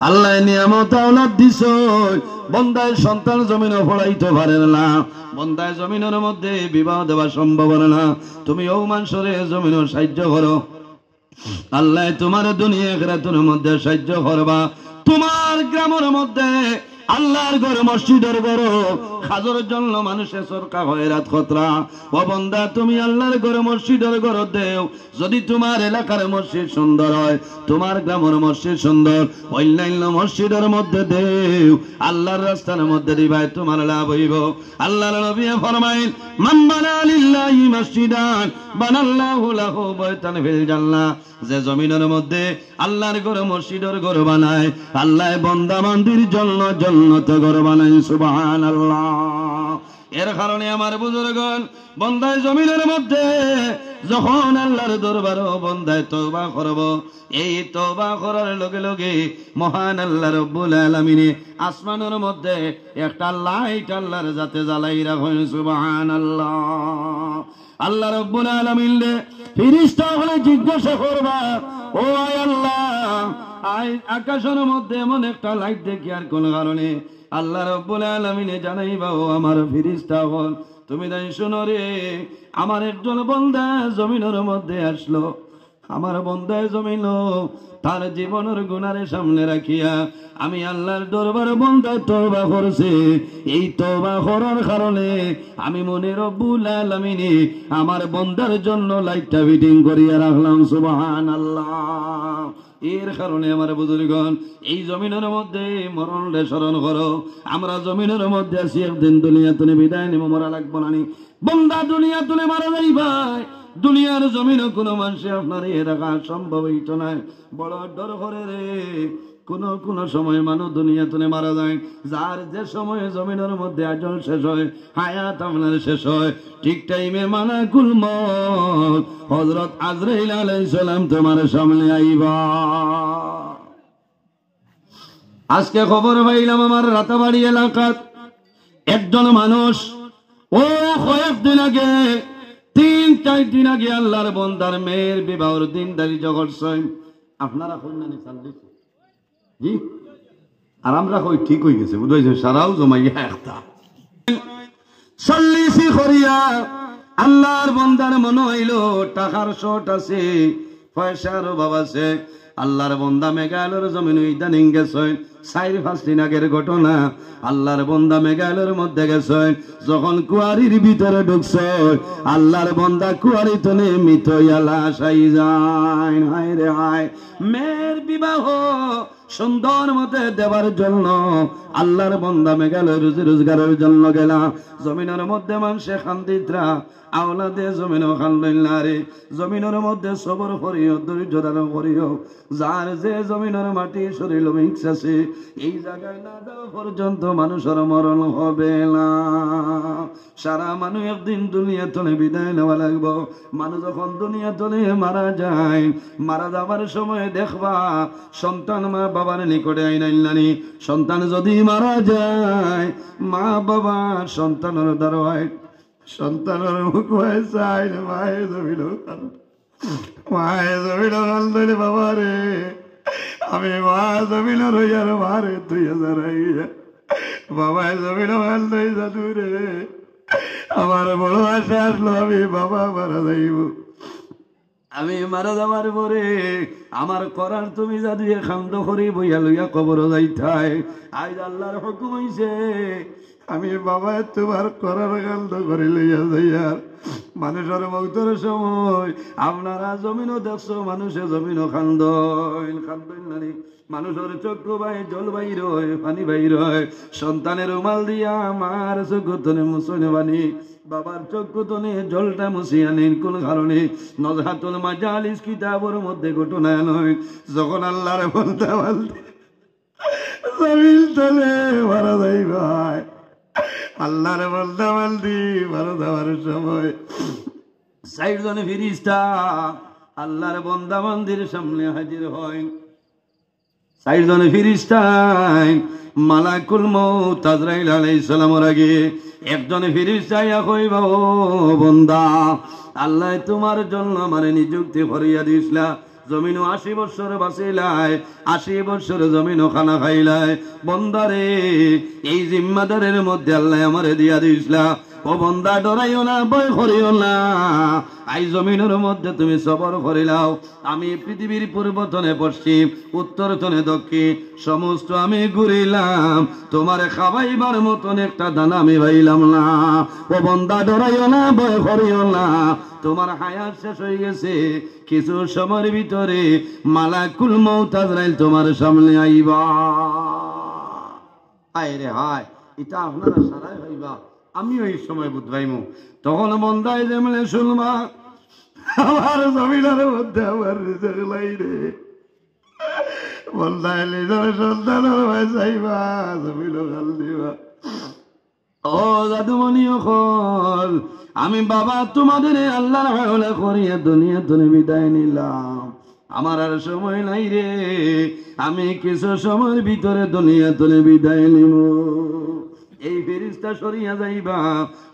আল্লাহ নিয়ামত আওলাদ দিছ, বন্দায় সন্তান জমিনে ফলাইতে পারেন না, বন্দায় জমিনের মধ্যে বিবাহ দেওয়া সম্ভব না। তুমি ও মানুষরে জমিনের সাহায্য করো। আল্লাহ তোমার দুনিয়া আখিরাতের মধ্যে সাহায্য করবা। তোমার গ্রামের মধ্যে আল্লাহর ঘর মসজিদের ঘর খাজর জন্য মানুষের সরকার হয়রাত খতরা। ও বন্দা তুমি আল্লাহর ঘর মসজিদের ঘর দেও। যদি তোমার এলাকার মসজিদ সুন্দর হয়, তোমার গ্রামের মসজিদ সুন্দর, অন্যান্য মসজিদের মধ্যে দেও। আল্লাহর রাস্তার মধ্যে দিবাই তোমার লাভ হইব। আল্লাহর নবী ফরমাইন, মান বানা লিল্লাহি মসজিদান বানাল্লাহু লাহু বাইতান ফিল জান্নাহ। যে জমিনের মধ্যে আল্লাহর ঘর মসজিদের ঘর বানায়, আল্লাহ বান্দা বান্দির জন্য জান্নাত ঘর বানায়। সুবহানাল্লাহ। এর কারণে আমার বুজুর্গণ, বন্দায় জমিনের মধ্যে যখন আল্লাহর দরবার বন্দায় তওবা করব, এই তওবা করার লগে লগে মহান আল্লাহ রব্বুল আলামিন আসমানের মধ্যে একটা লাইট আল্লাহর যাতে জ্বালাই রাখেন। সুবহানাল্লাহ। আল্লাহ রব্বুল আলামিন ফেরেশতা হলে জিজ্ঞাসা করবা, ও আল্লাহ, আকাশের মধ্যে এমন একটা লাইট দেখি আর কোন কারণে? আল্লাহ রব্বুল আলামিন জানাইবা, ও আমার ফেরেশতা হল, তুমি তাই শোনো রে, আমার একজন বান্দা জমিনের মধ্যে আসলো। আমার বান্দায় জমিন তার জীবনের গুনারে সামনে রাখিয়া আমি আল্লাহর দরবারে বান্দায় তওবা করছে। এই তওবা করার কারণে আমি মনে রব্বুল আলামিন আমার বান্দার জন্য লাইটটা ফিটিং করিয়া রাখলাম। সুবহানাল্লাহ। এর কারণে আমার বুজুর্গণ, এই জমিনের মধ্যে মরণরে স্মরণ করো। আমরা জমিনের মধ্যে আছি, একদিন দুনিয়া তুলে বিদায় নিব, মরা লাগবো না। বান্দা দুনিয়া তুলে মারা যাই ভাই, দুনিয়ার জমিনে কোনো মানুষে আপনার এ রাখা সম্ভব হইতো না। বড় ডর করে রে, কোন সময় মানুষ দুনিয়া তুলে মারা যায়। যার যে সময় জমিনের মধ্যে আজল শেষ হয়, হায়াত আপনার শেষ হয়, ঠিক টাইমে মালাকুল মউত হযরত আজরাইল আলাইহিস সালাম তোমার সামনে আইবা। আজকে খবর পাইলাম আমার রাতাবাড়ি এলাকাত একজন মানুষ, ও কয়েকদিন আগে, 3-4 দিন আগে আল্লাহর বান্দার মেয়ের বিবাহের দিন ধার্য করছেন। আপনারা কন্যানি চাল দিচ্ছেন জি, আর আমরা কই ঠিক হয়ে গেছে, বুঝাইছে সারাও জমাইয়া একটা চল্লিশি করিয়া আল্লাহর বান্দার মনে হইল টাকার শর্ট আছে, পয়সার অভাব আছে। আল্লাহর বান্দা মেঘালয়ের জমিন ইদানিং গেছেন, 4-5 দিন আগের ঘটনা। আল্লাহর বান্দা মেঘালয়ের মধ্যে গেছেন, যখন কুয়ারির ভিতরে ঢুকছে, আল্লাহর বান্দা কুয়ারি তনে মৃত লাশ আই যায়। হায় রে হায়, মেয়ের বিবাহ সুন্দর মতে দেওয়ার জন্য আল্লাহর বান্দা মেঘালয় রুজি রোজগারের জন্য গেলা। জমিনের মধ্যে মানুষে খান্দিতরা আওলাদে জমিনও খান্দিল না রে। জমিনের মধ্যে সবর করিও, ধৈর্য ধারণ করিও। যার যে জমিনের মাটি শরীর মিক্স আছে, এই জায়গায় না যাওয়া পর্যন্ত মানুষের মরণ হবে না। সারা মানুষ একদিন দুনিয়া তলে বিদায় নেওয়া লাগবো। মানুষ যখন দুনিয়া তলে মারা যায়, মারা যাবার সময় দেখবা সন্তান মা বাবার নিকটে আইনাইলানি। সন্তান যদি মারা যায়, মা বাবা সন্তানের দ্বারা সন্তানের মুখ হয়ে চাই, মায়ের জমিল মায়ের জমিল কান্দলে বাবা রে, আমি মা জমিল রইয়ার মারে 2000 বাবায় জমিল কান্দই জাদু রে। আমার বড় আশা আসলো, আমি বাবা মারা যাইব। আমি মারা যাবার পরে আমার করার তুমি যাদু খান্দ করি বইয়া লইয়া কবর যাইতাই। আজ আল্লাহর হুকুম হইছে, আমি বাবা তোমার করার কান্দ করে লইয়া যাইয়ার। মানুষের মৌতের সময় আপনারা জমিনও দেখছো, মানুষের জমিনও খান্দইল নারী। মানুষের চক্ষু বাই জল বাইর হয়, পানি বাইর হয়। সন্তানের রুমাল দিয়া আমার চক্ষু তনে মুছনে বানি, বাবার চক্ষু তনে জলটা মুছিয়া নেন। কোন কারণে? নজহাতুল মাজালিস কিতাবের মধ্যে ঘটনা নয়, যখন আল্লাহর বান্দা বান্দি জমিন তলে মারা যাই ভাই, আল্লাহর বান্দা বান্দি মারা যাওয়ার সময় 4 জন ফেরেশতা আল্লাহর বান্দা বান্দির সামনে হাজির হয়। 4 জন ফেরেশতা মালাকুল মউত আজরাইল আলাইহিস সালামের আগে একজন ফেরেশতা ইয়া কইবা, ও বান্দা, আল্লাহ তোমার জন্য আমারে নিযুক্তি করিয়া দিছলা। জমিনও 80 বছর বাঁচিলায়, 80 বছর জমিনও খানা খাইলায়। বন্দারে এই জিম্মাদারের মধ্যে আল্লাহ আমারে দিয়া দিসলা। ও বন্দা ডরাইও না, ভয় করিও না, এই জমিনের মধ্যে তুমি সবর করিলাও। আমি পৃথিবীর পূর্বতনে পশ্চিম, উত্তরতনে দক্ষিণ সমস্ত আমি ঘুরিলাম, তোমার খাওয়াইবার মতন একটা দানা আমি পাইলাম না। ও বন্দা ডরাইও না, ভয় করিও না, তোমার হায়াত শেষ হয়ে গেছে, কিছু সময়ের ভিতরে মালাকুল মউত আজরাইল তোমার সামনে আইবা। হায় রে হায়, এটা আপনারা সারাই হইবা, আমিও এই সময় বুঝবাইমু। তখন বন্দায় যেমনে শুনবা, আমার জমিনের মধ্যে আমার রিজেক লাই রে, বন্দায় নিজের সন্তানের ভাই চাইবা, জমিনও খাল দিবা। ও জাদুমণিও খল, আমি বাবা তোমাদের আল্লাহর হাওলা করিয়া দুনিয়া তুমি বিদায় নিলাম, আমার আর সময় নাই রে, আমি কিছু সময়ের ভিতরে দুনিয়া তুমি বিদায় নিব। এই ফেরেশতা সরিয়া যাইবা,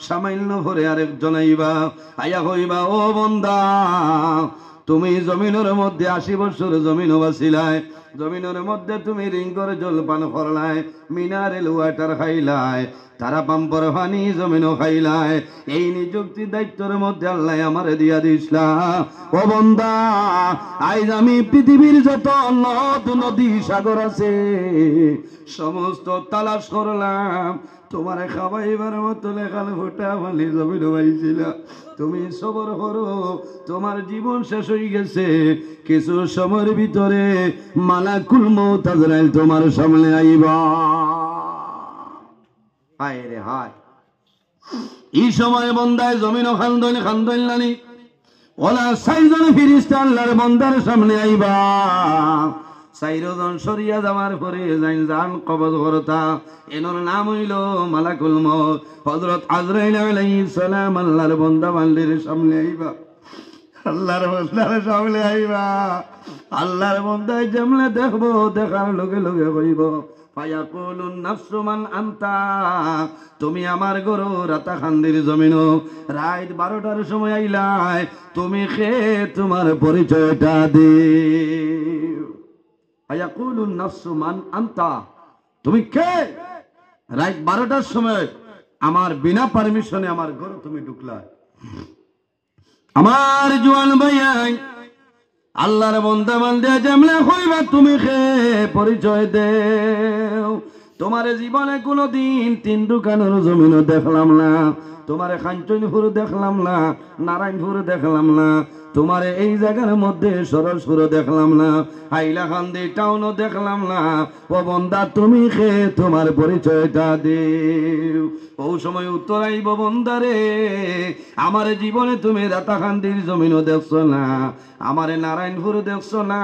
সামান্য ভরে আরেকজন আইবা, আয়া হইবা, ও বন্দা তুমি জমিনের মধ্যে 80 বছর জমিনও বাঁচিলায়, জমিনের মধ্যে তুমি রিঙ্গর জল পান করলায়, মিনারেল ওয়াটার খাইলায়, তারা পাম্পর পানি জমিনও খাইলায়। এই নিযুক্তি দায়িত্বের মধ্যে আল্লাহ আমারে দিয়া দিসলা। ও বন্দা আজ আমি পৃথিবীর যত নদ নদী সাগর আছে সমস্ত তালাশ করলাম, তোমার খাওয়াইবার মতো লেখাল ফোটা পানি জমিনও পাইছিল। তুমি সবর করো, তোমার জীবন শেষ হয়ে গেছে, কিছু সময়ের ভিতরে মালাকুল মউত আজরাইল তোমার সামনে আইবা। হায় রে হায়, এই সময় বন্দায় জমিনও খান্দইল খান্দইল নানি, ওলা 4 জন ফেরেশতা আল্লাহর বন্দার সামনে আইবা। 4 জন সরিয়া যাওয়ার পরে জান কবজ করতা, এনর নাম হইল মালাকুল মউত হযরত আজরাইল আলাইহিস সালাম। আল্লাহর বন্দা বান্দির সামনে আইবা, আল্লাহর বন্দার সামনে আইবা। আল্লাহর বন্দায় যেমনে দেখবো, দেখার লগে লগে কইব, ফায়াকুলুন নাফসু মান আনতা, তুমি আমার গরু রাতাখান্দির জমিন, রাত 12টার সময় আইলাই, তুমি কে, তোমার পরিচয়টা দিও। ফায়াকুলুন নাফসু মান আনতা, তুমি কে, রাত 12টার সময় আমার বিনা পারমিশনে আমার গরু তুমি ঢুকলা। আমার জওয়ান ভাই আল্লাহর বন্দা বান্দা যেমনে কইবা, তুমি কে, পরিচয় দেও। তোমার জীবনে কোনদিন 3 দোকানের জমিনও দেখলাম না, তোমার খাঞ্চনপুর দেখলাম না, নারায়ণপুর দেখলাম না, তোমার এই জায়গার মধ্যে সরসপুর দেখলাম না, হাইলাকান্দি টাউনও দেখলাম না। ও বন্দা তুমি কে, তোমার পরিচয়টা দেও। ও সময় উত্তর আইব, বন্দারে আমার জীবনে তুমি রাতাকান্দির জমিনও দেখছো না, আমারে নারায়ণপুর দেখছো না,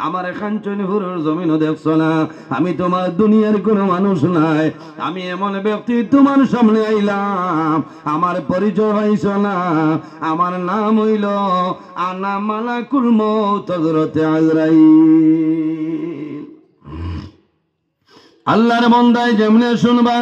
আমারে কাঞ্চনপুরের জমিনও দেখছো না, আমি তোমার দুনিয়ার কোনো মানুষ নাই, আমি এমন ব্যক্তি তোমার সামনে আইলাম, আমার পরিচয় হইছ না, আমার নাম হইল আনা মালাকুল মউত হযরত আজরাইল। আল্লাহর বন্দায় যেমনে শুনবা,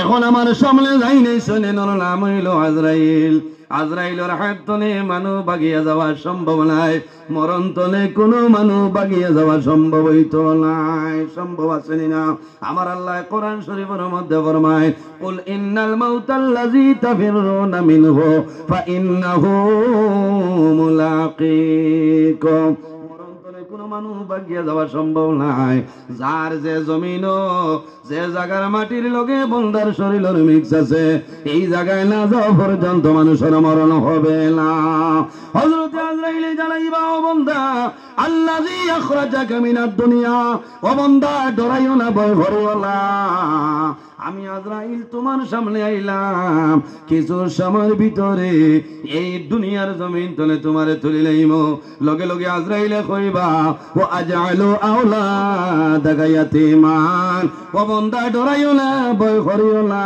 এখন আমার সামনে যাই নাই, শোনেন ওর নাম হইল আজরাইল। আজরাইলের হাত তলে মানুষ বাগিয়া যাওয়া সম্ভব নাই, মরণ তলে কোনো মানুষ বাগিয়া যাওয়া সম্ভব হইতো নাই। সম্ভব আছে না? আমার আল্লাহ কোরআন শরীফের মধ্যে ফরমায়, কুল ইন্নাল মাউতাল্লাযী তাফিরুনা মিনহু ফাইন্নাহু মুলাকীকুম। কোনো মানুষ বাগিয়া যাওয়া সম্ভব নাই। যার যে জমিন, যে জায়গার মাটির লগে বন্দার শরীরের মিক্স আছে, এই জায়গায় না যাওয়া পর্যন্ত মানুষের মরণ হবে না। হযরত আজরাইল জানাইবা, ও বান্দা আল্লাযী আখরাজাকা মিনাদ দুনিয়া, ও বান্দা ডরাইও না, ভয় করিও না, আমি আজরাইল তোমার সামনে আইলাম, কিছু সময়ের ভিতরে এই দুনিয়ার জমিন তলে তোমারে তুলি লইব। লগে লগে আজরাইলে কইবা, ও আজআলু আওলাদাকা ইয়াতীমান, ও বান্দা ডরাইও না, ভয় করিও না,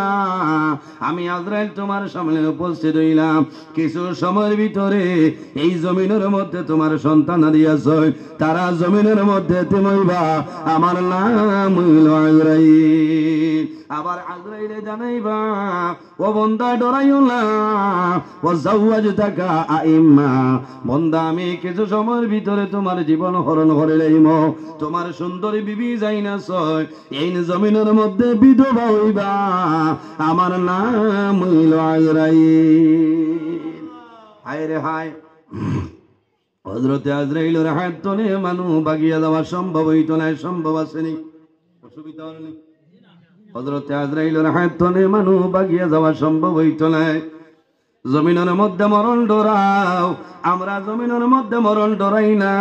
আমি আজরাইল তোমার সামনে উপস্থিত হইলাম, কিছু সময়ের ভিতরে এই জমিনের মধ্যে তোমার সন্তান দিয়াছ, তারা জমিনের মধ্যে তুমিবা, আমার নাম হইল আজরাইল। আবার আজরাইলে জানাইবা ও বান্দা ডরাইও না ও জাওয়াজতাকা আইম্মা বান্দা আমি কিছু সময়ের ভিতরে তোমার জীবন হরণ করে লইম তোমার সুন্দরী বিবি যাই না ছয় এই জমিনের মধ্যে বিধবা হইবা আমার নাম হইল আজরাইল হায় রে হায় হযরতে আজরাইলের হাত ধরে মানুষ বাগিয়া যাওয়া সম্ভব হইতো না সম্ভব আসেনি অসুবিধা হয়নি হযরতে আজরাইলের হাত ধরে মানুষ বাগিয়া যাওয়া সম্ভব হইতো না জমিনের মধ্যে মরণ ডরাও আমরা জমিনের মধ্যে মরণ ডরাই না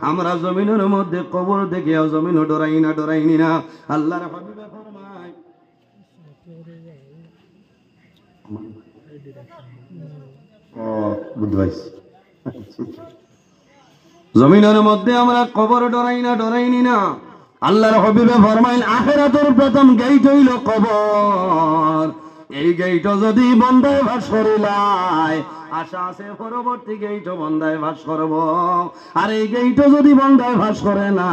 আমরা জমিনের মধ্যে কবর দেখিয়া জমিনও ডরাইনি না আল্লাহর হাবিবে ফরমায় জমিনের মধ্যে আমরা কবর ডরাইনি না আল্লাহর হাবিবে ফরমাইল আখিরাতের প্রথম গেট হইল কবর এই গেট যদি বন্ধায় ভাস করিলাই আশা আছে পরবর্তী গেট বন্ধায় ভাস করব আর এই গেট যদি বন্ধায় ভাস করে না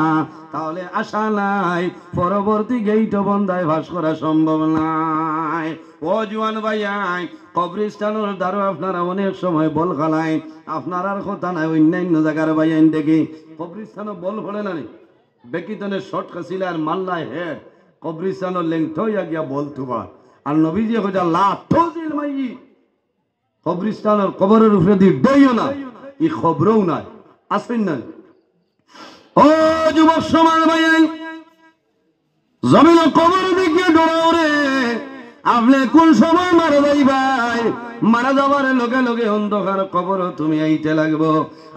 তাহলে আশা নাই পরবর্তী গেট বন্ধায় ভাস করা সম্ভব নাই ও জওয়ান ভাইয়াই কবরস্থানের দ্বারা আপনারা অনেক সময় বল খালায় আপনার আর কথা নাই অন্যান্য জায়গার ভাইয়াইন দেখি কবরস্থানে বল ফলে না বেকিতনে শর্ট খাছিল আর মাল্লায় হেড কবরস্থানের লেংথ হইয়া গিয়া বল তুবা আর নবীজি কইতা লা তুজিল মাইয়ি কবরস্থানের কবরের উপরে দি দইও না ই খবরও নাই আসেন না ও যুবক সমাজ ভাইয়াই জমিন কবর দিকে ডরাও রে আপনি কোন সময় মারা যাইবাই মারা যাবার লগে লগে অন্ধকার কবর তুমি আইতে লাগবো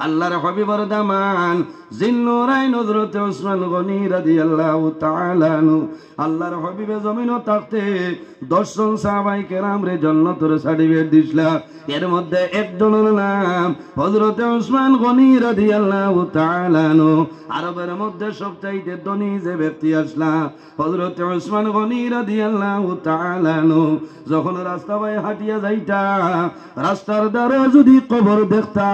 আল্লাহর হাবিবের দামান জিন্নুরাইন হযরত ওসমান গনি রাদিয়াল্লাহু তাআলা আনহু আল্লাহর হাবিবে জমিনও থাকতে 10 জন সাহাবায়ে কেরাম রে জান্নাতের সার্টিফিকেট দিছলা এর মধ্যে একজনের নাম হযরত ওসমান গনি রাদিয়াল্লাহু তাআলা আনহু আরবের মধ্যে সবচাইতে ধনী যে ব্যক্তি আসলা হযরত ওসমান গনি রাদিয়াল্লাহু তাআলা আনহু যখন রাস্তা বাই হাঁটিয়া যাইতা রাস্তার দ্বারে যদি কবর দেখতা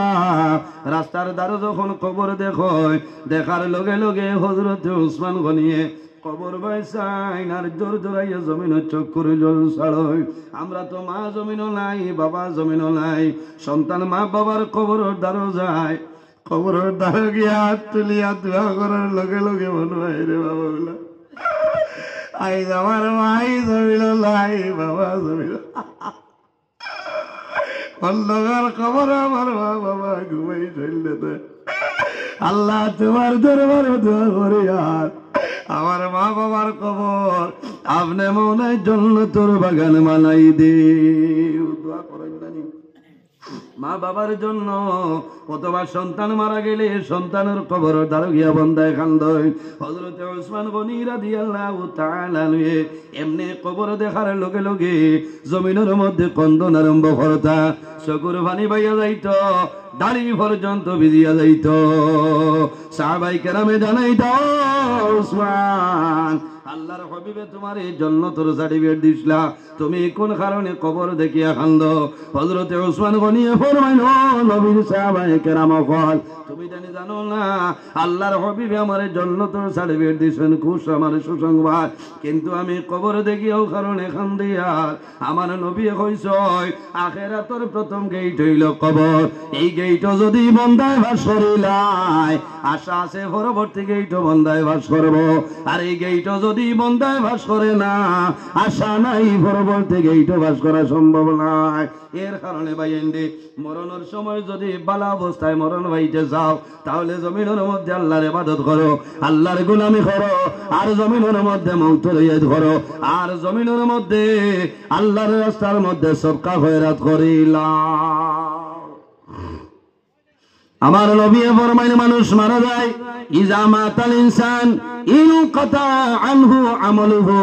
রাস্তার দ্বারে যখন কবর দেখো দেখার লগে লগে হযরত ওসমান গনিয়ে কবর বাইসাইন আর জোর জোরাইয়া জমিন চক্ষুর জল ছাড়ই আমরা তো মা জমিনও নাই বাবা জমিনও নাই সন্তান মা বাবার কবরের দ্বারও যায় কবরের দ্বারে গিয়া হাত তুলিয়া দোয়া করার লগে লগে মনে হয় রে বাবা বলা আই আমার মাই জমিন নাই বাবা জমিন অন্ধকার খবর আমার মা বাবা ঘুমাই চললে আল্লাহ তোমার দরবারে দোয়া করি আর আমার মা বাবার কবর আপনি মনে জান্নাতের বাগান বানাই দিও দোয়া করেন জানি মা বাবার জন্য অথবা সন্তান মারা গেলে সন্তানের কবর দ্বারা গিয়া বন্ধায় কান্দয় হযরত ওসমান গনি রাদিয়াল্লাহু তাআলা আনহু এমনি কবর দেখার লগে লগে জমিনের মধ্যে কন্দন আরম্ভ করতা চকুর পানি বাইয়া যাইত দাড়ি পর্যন্ত ভিজিয়া যাইত সাহাবায়ে কেরামে জানাইত ওসমান আল্লাহর হাবিবে তোমার এই জান্নাতের সার্টিফিকেট দিছলা তুমি কোন কারণে কবর দেখিয়া কান্দ হযরত ওসমান গনি ফরমাইল নবীর সাহাবায়ে কেরাম কল তুমি জানো না আল্লাহর হাবিবে আমারে জান্নাতের সার্টিফিকেট দিছেন খুশ আমার সুসংবাদ কিন্তু আমি কবর দেখিয়াও কারণে কান্দি আর আমার নবী কইছে আখিরাতের প্রথম গেট হইল কবর এই গেট যদি বন্ধায় ভাস করিলাই আশা আছে পরবর্তী গেট বন্ধায় ভাস করব আর এই গেট যদি বন্ধায় ভাস করে না আশা নাই পরবর্তী গেট ভাস করা সম্ভব নয় এর কারণে ভাইয়েন্ডি মরণের সময় যদি বালা অবস্থায় মরণ হইতে যাও তাহলে জমিনের মধ্যে আল্লাহর ইবাদত করো আল্লাহর গোলামি করো আর জমিনের মধ্যে মওতের ইয়াদ করো আর জমিনের মধ্যে আল্লাহর রাস্তার মধ্যে সবকা খয়রাত করিলা আমার নবী ফরমাইন মানুষ মারা যায় ইজা মাতাল ইনসান ইনকাতা আনহু আমালুহু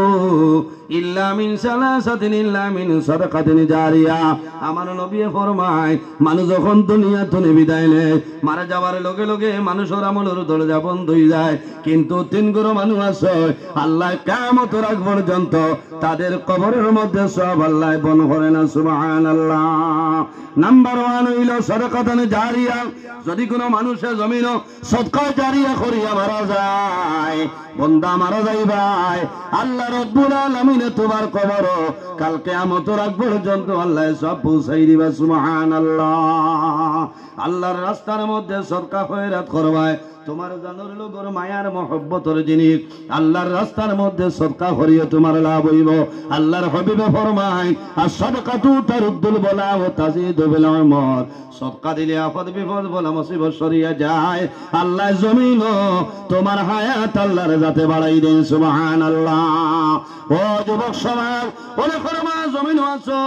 ইল্লা মিন সালাসাতিন ইল্লা মিন সাদাকাতিন জারিয়া আমার নবী ফরমায় মানুষ যখন দুনিয়া থেকে বিদায় নেয় মারা যাওয়ার লগে লগে মানুষের আমলের দরজা বন্ধ হয়ে যায় কিন্তু তিন গুরু মানুষ আছে আল্লাহ কিয়ামতের আগ পর্যন্ত তাদের কবরের মধ্যে সব আল্লাহ বন্ধ করে না সুবহানাল্লাহ নাম্বার 1 হইল সাদাকাতুন জারিয়া যদি কোনো মানুষের জমিন সদকা জারিয়া করিয়া মারা যায় বন্দা মারা যাইবাই আল্লাহ রব্বুল আলামিন তোমার কবর কাল কিয়ামতের আগ পর্যন্ত আল্লাহ সব পৌঁছাই দিবা সুবহানাল্লাহ। আল্লাহর রাস্তার মধ্যে সদকা খয়রাত করবাই তোমার জানোর লোকের মায়ার মহব্বতের জিনিস আল্লাহর রাস্তার মধ্যে সদকা করিও তোমার লাভ হইব। আল্লাহর হাবিবে ফরমায় আর সদকাতু তারুদ্দুল বলা ও তাজিদু বিল উমর, সদকা দিলে আপদ বিপদ বলা মুসিবত সরিয়া যায়। আল্লাহ জমিন তোমার হায়াত আল্লাহর যাতে বাড়াই দেন সুবহানাল্লাহ। ও যুবক সমাজ, অনেকের মা জমিন আছে,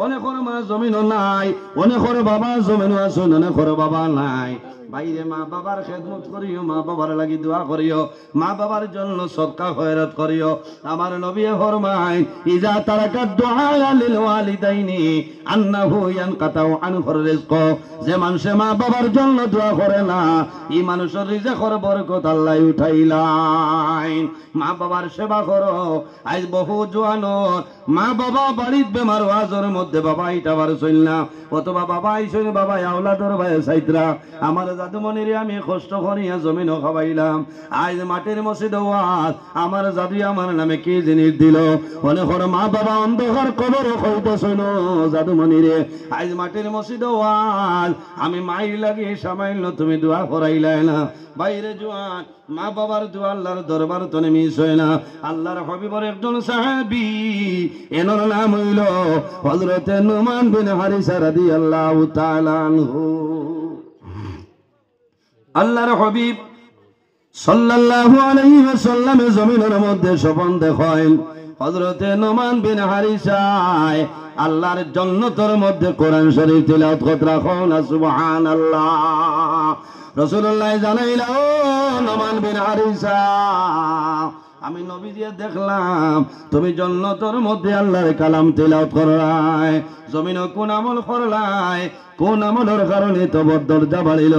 অনেকের মা জমিন নাই, অনেকের বাবা জমিন আছে, অনেকের বাবা নাই। বাইরে মা বাবার খেদমত করিও, মা বাবার লাগি দোয়া করিও, মা বাবার জন্য সদকা খয়রাত করিও। আমার নবী ফরমায় ইজা তারাকাত দুআ লিল ওয়ালিদাইনি আন্নাহু ইয়ানকাতাউ আনহুর রিজক, যে মানুষে মা বাবার জন্য দোয়া করে না এই মানুষের রিজকের বরকত আল্লাহ উঠাইলাই। মা বাবার সেবা করো। আজ বহু জওয়ানোর মা বাবা বাড়ির বেমার ওয়াজের মধ্যে বাবা এটা বার চল না, অথবা বাবা আইসে বাবা আওলাদর ভাই সাইতরা আমার জাদুমনিরে আমি কষ্ট করিয়া জমিন খাওয়াইলাম। আজ মাটির মসজিদ ওয়াজ আমার জাদু আমার নামে কি জিনিস দিল। অনেকের মা বাবা অন্ধকার কবর হইতেছিল জাদুমনিরে, আজ মাটির মসজিদ ওয়াজ আমি মাইর লাগিয়ে সামাইল তুমি দোয়া করাইলাই না। বাইরে জোয়ান মা বাবার দোয়া আল্লাহর দরবার তো মিস হয় না। আল্লাহর হাবিবের একজন সাহাবী এনার নাম হইল হযরত নুমান বিন হারিসা রাদিয়াল্লাহু তাআলা আনহু। আল্লাহর হাবিব সাল্লাল্লাহু আলাইহি ওয়াসাল্লাম জমিনের মধ্যে স্বপ্ন দেখেন হযরত নুমান বিন হারিসা আল্লাহর জান্নাতের মধ্যে কোরআন শরীফ তিলাওয়াত করতে রাখো না সুবহানাল্লাহ। রাসূলুল্লাহ জানাইলা ও নুমান বিন হারিসা আমি নবী দিয়ে দেখলাম তুমি জান্নাতের মধ্যে আল্লাহর কালাম তিলাওয়াত করাই, জমিনে কোন আমল করলাই, কোন আমলের কারণে তো দরজা বাড়িল।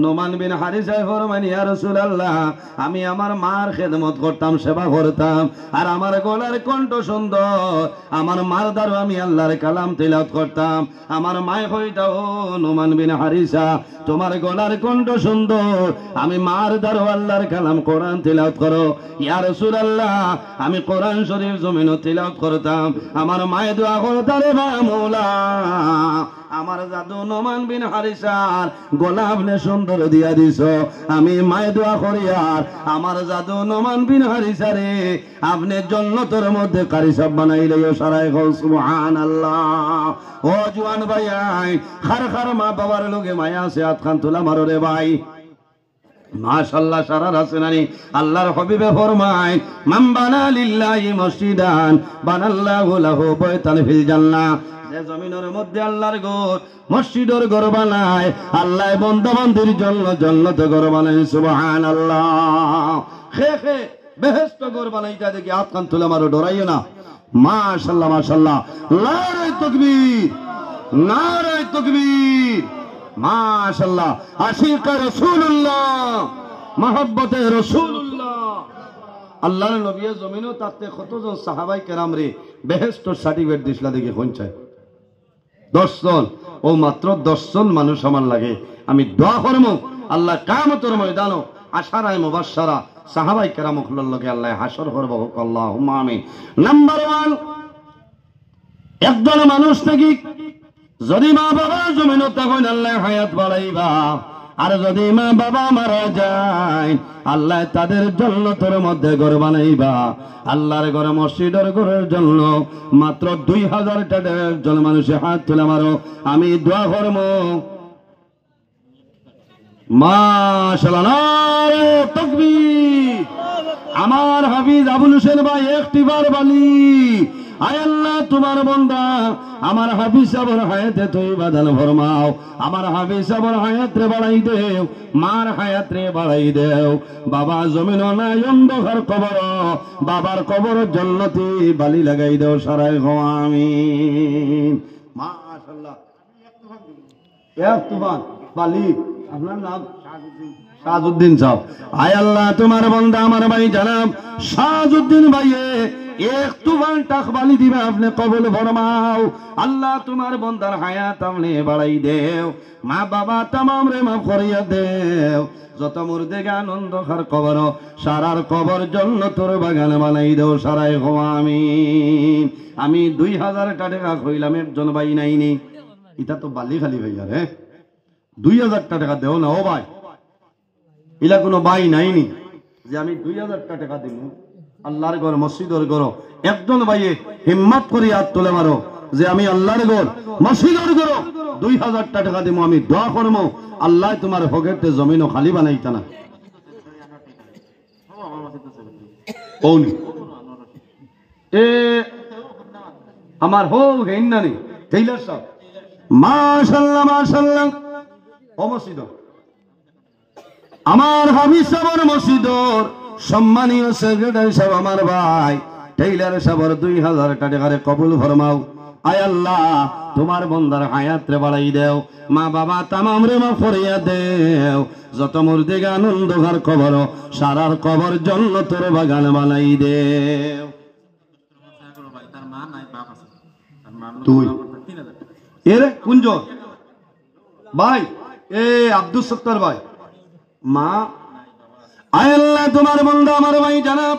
নুমান বিন হারিসা ফরমান ইয়া রাসূলুল্লাহ আমি আমার মার খেদমত করতাম, সেবা করতাম, আর আমার গলার কণ্ঠ সুন্দর, আমার মার দ্বারা আমি আল্লাহর কালাম তিলাওয়াত করতাম। আমার মায় কইতা ও নুমান বিন হারিসা তোমার গলার কণ্ঠ সুন্দর, আমি মার দ্বারা আল্লাহর কালাম কোরআন তিলাওয়াত করো। ইয়া রাসূলুল্লাহ আমি কোরআন শরীফ জমিনে তিলাওয়াত করতাম, আমার মায়ে দোয়া করতা রে মাওলা আমার জাদু নুমান বিন হারিসার গলা আপনি সুন্দর দিয়া দিছ, আমি মায়ে দোয়া করি আর আমার জাদু নুমান বিন হারিসারে আপনি জান্নাতের মধ্যে কারি সব বানাইলে সারাই গো সুবহানাল্লাহ। ও জওয়ান ভাই খার খার মা বাবার লগে মায়া আছে হাত খান তোলা মারো রে ভাই মাশাআল্লাহ সারা রাসনানি। আল্লাহর হাবিবে ফরমায় মান বানা লিল্লাহি মসজিদান বানাল্লাহু লাহু বাইতান ফিল জান্নাহ, যে জমিনের মধ্যে আল্লাহর ঘর মসজিদের ঘর বানায় আল্লাহ বান্দা বান্দির জন্য জান্নাতে ঘর বানায় সুবহানাল্লাহ। খে খে বেহেশত ঘর বানাইতা দেখি হাত কান তুলে মারো, ডরাইও না। মাশাআল্লাহ মাশাআল্লাহ, নারে তাকবীর নারে তাকবীর মাশাআল্লাহ। আশিক রাসূলুল্লাহ মহব্বতে রাসূলুল্লাহ। আল্লাহর নবী জমিনও তাতে কতজন সাহাবায়ে কেরাম রে বেহেশতের সার্টিফিকেট দিছলা দেখি কোন চাই 10 জন, ও মাত্র 10 জন মানুষ আমার লাগে। আমি দোয়া করব আল্লাহ কিয়ামতের ময়দানও আশারায়ে মুবাশশারা সাহাবায়ে কেরামগুলোর লগে আল্লাহ হাসর করব, আল্লাহুম্মা আমিন। নাম্বার 1 একজন মানুষ নাকি যদি মা বাবা জমিনে তখন আল্লাহ হায়াত বাড়াইবা, আর যদি মা বাবা মারা যায় আল্লাহ তাদের জান্নাতের মধ্যে ঘর বানাইবা। আল্লাহর ঘরে মসজিদের ঘরের জন্য মাত্র 2000 টাকা একজন মানুষের হাত তুলে মারো, আমি দোয়া করব। মাশাআল্লাহ নারে তাকবীর। আমার হাফিজ আবুল হোসেন ভাই একটিবার বলি আয় আল্লাহ তোমার বান্দা আমার হাফিজ সাহেবের হায়াতে তৈবা দান ফরমাও, আমার হাফিজ সাহেবের হায়াত রে বাড়াই দেও, মার হায়াত রে বাড়াই দেও। বাবা জমিন নাই অন্ধকার কবর, বাবার কবর জান্নাতি বালি লাগাই দেও সারাই গো আমিন। মাশাআল্লাহ এক তুফান বালি আপনার নাম শাহজুদ্দিন সাহেব। আয় আল্লাহ তোমার বান্দা আমার ভাই জানাব শাহজুদ্দিন ভাইয়ে এক তুফান টাকবালি দিবে আপনি কবুল ফরমাও। আল্লাহ তোমার বন্দার হায়াত আপনি বাড়াই দেও, মা বাবা তামাম রে মাফ করিয়া দেও, যত মুর্দেগে আনন্দ খার কবর সারার কবর জন্য তোর বাগান বানাই দেও সারাই হো আমিন। আমি 2000 টাকা কইলাম, একজন ভাই নাইনি, এটা তো বালি খালি হয়ে যাবে। 2000 টাকা দেও না ও ভাই, ইলা কোনো ভাই নাইনি যে আমি 2000 টাকা দিব। আল্লাহর ঘর মসজিদের ঘর একজন ভাইয়ে হিম্মত করে হাত তুলে মারো যে আমি আল্লাহর ঘর মসজিদের ঘর 2000 টাকা দিব, আমি দোয়া করবো আল্লাহ তোমার পকেটে জমিনও খালি বানাইতা না। এ আমার হো হেন নানি টেইলার সাহেব, মাশাআল্লাহ মাশাআল্লাহ। ও মসজিদ আমার হাবিব সাহেবের মসজিদর সম্মানীয় সেক্রেটারি সাহেব আমার ভাই টেইলার সাহেবের 2000 টাকারে কবুল ফরমাও। আয় আল্লাহ তোমার বন্দার হায়াত রে বাড়াই দেও, মা বাবা তামাম রে মাফ করিয়া দেও, যত মুর্দেগে আনন্দ ঘর কবর সারার কবর জন্য তোর বাগান বানাই দেও। তুই এরে কুঞ্জ ভাই, এ আব্দুল সত্তার ভাই, মা আয় আল্লাহ তোমার বন্দা আমার ভাই জানাব